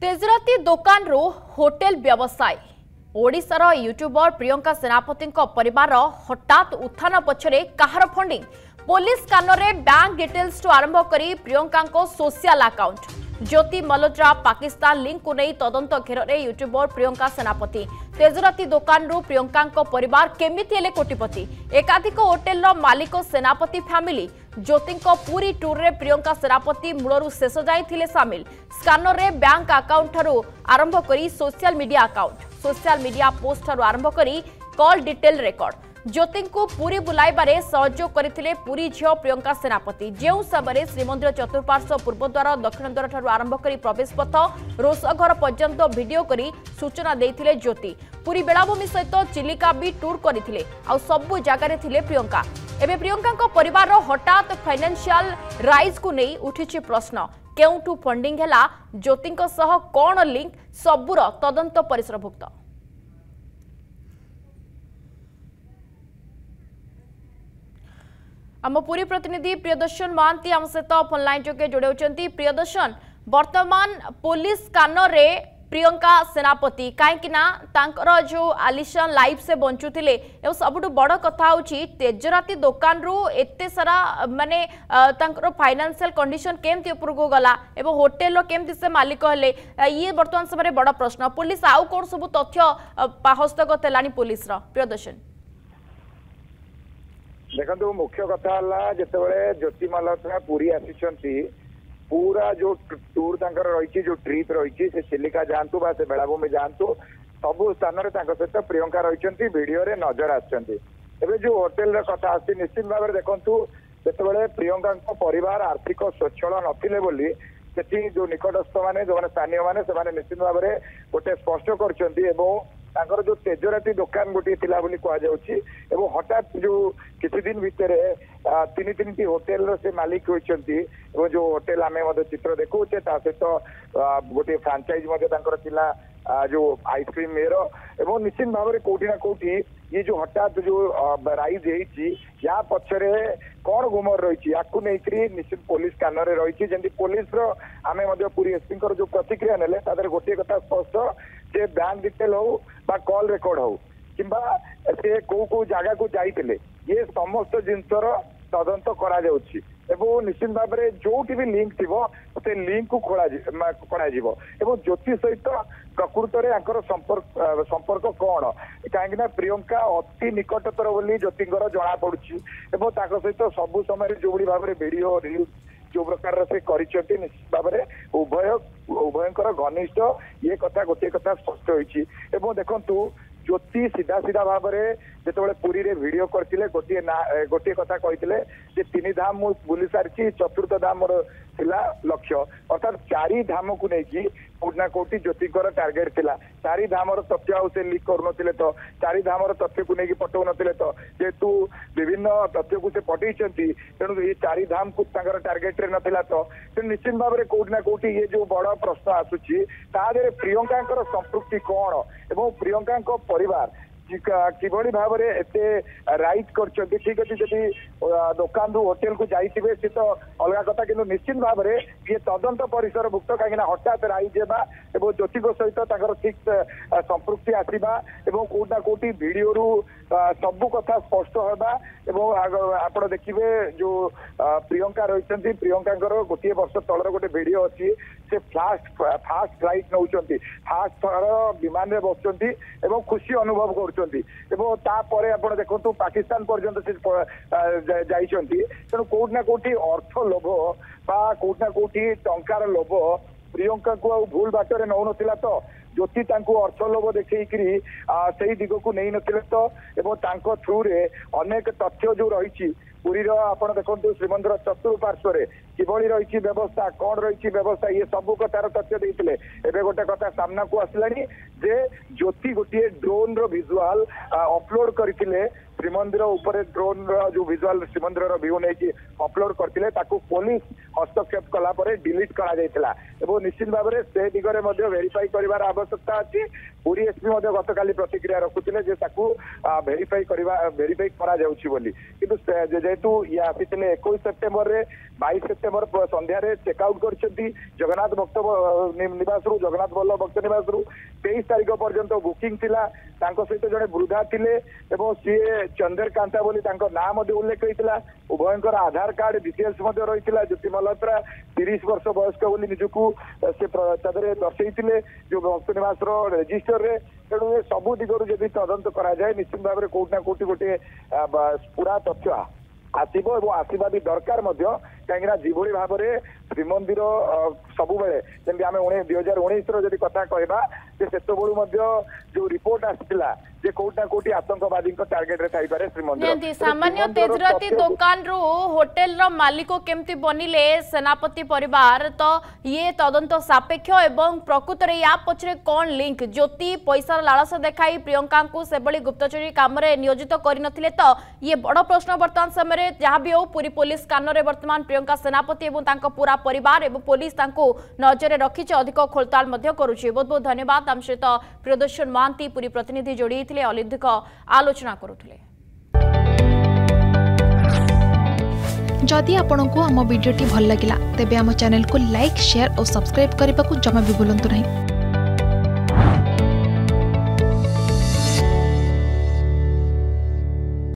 तेजराती दुकान रो होटेल व्यवसाय ओडिशार यूट्यूबर प्रियंका सेनापति परिवार हठात उत्थान पछरे कहार फंडिंग पुलिस कानरे बैंक डिटेल्स टू आरंभ करी Priyanka social account Jyoti Malhotra Pakistan link को नहीं तदंत घेर में यूट्यूबर प्रियंका सेनापति तेजराती दुकान रू प्रियंका परिवार केमिति हेले कोटिपति एकाधिक होटेल मालिक सेनापति फैमिली ज्योति पूरी टूर रे प्रियंका सेनापति मूलरू शेष जाइथिले सामिल स्कानर रे बैंक अकाउंट ठारू आरंभ करी सोशल मीडिया पोस्ट ठारू आरंभ करी कॉल डिटेल रेकर्ड ज्योति को पूरी बुलाइबारे सहयोग करथिले पूरी झियो प्रियंका सेनापति जेउ सबरे श्रीमंदिर चतुर्पार्श्व पूर्वद्वार दक्षिण द्वार ठारू आरंभ करी प्रवेश पथ रोषघर पर्यंत वीडियो करी सूचना देथिले ज्योति पूरी बेलाभूमि सहित चिलिका भी टूर करथिले आ सबु जगारे थिले प्रियंका एबे प्रियंका परिवार हठात फाइनेंशियल राइज को नहीं उठिछि प्रश्न केउठू फंडिंग हैला ज्योति सह कोन लिंक सबुर तदंत परिसरभुक्त आम पूरी प्रतिनिधि प्रियदर्शन महांती आम सहित फोन लाइन जोगे जोड़े प्रियदर्शन वर्तमान पुलिस कानर रे प्रियंका सेनापति कहीं जो आलिशान लाइफ से बंचुले सबुठ बड़ कथा होची तेजराती दुकान रू एते सारा माने फाइनेंशियल कंडीशन केमती उपरको गला एवं होटेल केमती से मालिक हेले ये वर्तमान समय बड़ प्रश्न पुलिस आउ कौन सब तथ्य हस्तगत है पुलिस प्रियदर्शन देखो मुख्य कथा जिते ज्योति मल्होत्रा पूरी आसी पूरा जो टूर रही जो ट्रिप रही से चिलिका जातु से बेलाभूमि जातु सबु स्थान सहित प्रियंका रही वीडियो रे नजर आसे जो होटेल कथा आसी निश्चित भाव में देखु जिते प्रियंका परिवार आर्थिक स्वच्छल नथिले बोली सेठी जो निकटस्थ माने जो स्थानीय माने से निश्चित भाव में गोटे स्पष्ट कर जो तेजराती दुकान गोटे थिला बोली कह जाउछि एवं हठात जो किछि दिन भितर तीन होटेल से मालिक होइछंती एवं जो होटेल आमे चित्र देखुचे सहित गोटे फ्रांचाइज थिला जो आइसक्रीम मेयर एवं निश्चित भाव में कोठी ना कोठी ये जो हठात जो राइज या पछरे कौन गुमर रही निश्चित पुलिस कान में रही जमी पुलिस आमे पूरी एसपी जो प्रतिक्रिया नेले गोटे कथा स्पष्ट जे बैंक डिटेल हो बा कॉल रेकर्ड हो किंबा से को जगह को जाइतिले ये समस्त जिनसर तदंत करा जाउछि एवं निश्चित भाव में जो भी लिंक थी से लिंक को खोल ज्योति सहित प्रकृत में संपर्क कौन कहीं प्रियंका अति निकटतर बोली ज्योतिंकर जना पड़ी सहित सबु समय जो भाव में वीडियो रील्स जो प्रकार से करिसेंती निश्चित भाव में उभयंकर घनिष्ठ ये कथा गोटे कथा स्पष्ट होइछि एवं देखंतु ज्योति सीधा सीधा भाव में जिते पुरी रे वीडियो करथिले गोटे कथा कहिथिले जे 3 धाम मु बुली सारी चतुर्थ धाम मोर थिला लक्ष्य अर्थात 4 धाम को लेकिन कोटना कोटी ज्योतिकर टार्गेट थिला 4 धामर तथ्य से लीक करुनथिले तो 4 धामर तथ्य को लेकिन पटौ नथिले तो जेतु विभिन्न तथ्य को से पठेइछंती तेणु ये 4 धाम को तांकर टार्गेट रे नथिला तो निश्चित भाव में कोटना कोटी ये जो बड़ प्रश्न आसुची तादरे प्रियंका संपृक्ति कौन एवं प्रियंका परिवार किभली भाव में एत राइट कर ठीक अच्छे जदि दुकान रू होटेल को जाइए सी तो अलग कथा कि निश्चित भाव में ये तदंत परिसर भुक्त कहीं हठात राइज एवं ज्योति सहित ठीक संपृक्ति आसवा एवं कोटा कोटी वीडियो रू सबू कथा स्पष्ट होगा आप देखिए जो प्रियंका रही प्रियंका गोटे वर्ष तलर गोटे वीडियो अच्छी से फास्ट फ्लाइट नौ फास्ट थर विमान में बसुँच खुशी अनुभव कर देखो पाकिस्तान पर्यंत से जाइछंती तेणु कोटना कोटी अर्थ लोभ बा कोटना कोटी टंकार लोभ प्रियंका को भूल बाटर नौ नथिला तो ज्योति अर्थ लोभ देखी से दिग को नहीं नथिले तो एवं थ्रू रे अनेक तथ्य जो रही पुरीर आप देखो श्रीमंदिर चतुर्पार्श्व किभली रही व्यवस्था कौन रही व्यवस्था ये सब कथार तथ्य देते एवं गोटे कथा सामना को आसला जे ज्योति गोटे ड्रोन भिजुआल अपलोड करते श्रीमंदिर उपर ड्रोन जो भिजुआल श्रीमंदिर व्यू नहीं अपलोड करते पुलिस हस्तक्षेप कला डिलीट करा निश्चित भाव में से दिगरे वेरीफाई कर आवश्यकता अच्छी पुरी एसपी गतकाली प्रतिक्रिया रखुते भेरीफाई करा किंतु जेहेतु ये आसी 21 सेप्टेम्बर रे 22 सेप्टेम्बर संध्यारे चेकआउट कर जगन्नाथ भक्त निवास रु जगन्नाथ बल्लभ भक्त निवास रु 23 तारीख पर्यंत बुकिंग थिला सहित जड़े वृद्धा थिले सी चंद्रकांता बोली नाम उल्लेख होता उभयंकर आधार कार्ड डिटेल्स रही ज्योति मल्होत्रा 30 वर्ष वयस्क बोली निजकू से दर्शे जो भक्त निवास रेजिस्टर रे तेणु सबू दिगरु जदि तदंत करा जाए निश्चित भाव में कोटना कोटी गोटे पूरा तथ्य आसब और आसवा भी दरकार कहीं जीभली भाव में श्रीमंदिर सब बेले जमी आम 2019 कथा कहवा से जो रिपोर्ट आसाला जे कोटा कोटी आतंकवादी टार्गेट रे थाई पारे श्रीमंदिर सामान्य तेजराती दुकान रो होटेल रो मालिको केमती बनिले सेनापति परिवार तो ये तदंत सापेक्ष एवं प्रकृत रे या पछरे कोन लिंक ज्योति पैसा लालसा देखाई प्रियंका को सेबली गुप्तचरी काम रे नियोजित करि नथिले तो ये बड़ प्रश्न वर्तमान समय रे जहां भी हो पूरी पुलिस कान रे वर्तमान प्रियंका सेनापति एवं तांको पूरा परिवार एवं पुलिस तांको नजर रखी अधिक खोलताल मध्य करूची। बहुत बहुत धन्यवाद आम सहित प्रियदर्शन महांती पूरी प्रतिनिधि जोड़ी अलिंदिक आलोचना करुले। जदि आपंक आम भिडी भल लगा तेब आम चैनल को लाइक शेयर और सब्सक्राइब करने को जमा भी भूलु नहीं।